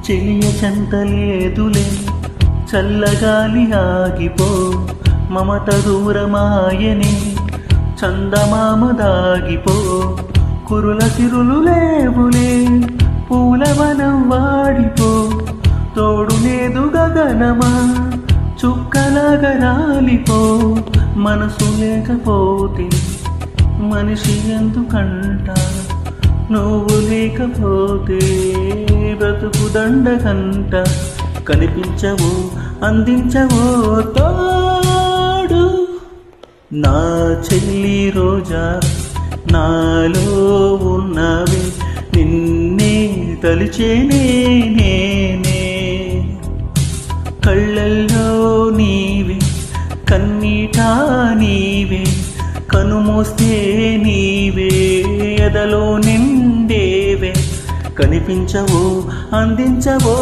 చెలియ చెంతలేదులే చల్లగాలి ఆగిపో మమత దూరమాయనే చందమామ దాగిపో కురుల సిరులు లేవులే పూలవనం వాడిపో తోడు లేదు గగనమా చుక్కలాగా రాలిపో మనసు లేకపోతే మనిషి ఎందుకంట నువ్వు లేకపోతే బ్రతుకు దండకంట కనిపించవు అందించవో తోడు నా చెల్లి రోజా నాలో ఉన్నవి నిన్నే తలిచేనే నేనే కళ్ళల్లో నీవే కన్నీటా నీవే కనుమూస్తే నీవే ఎదలో నిండేవే కనిపించవో అందించవో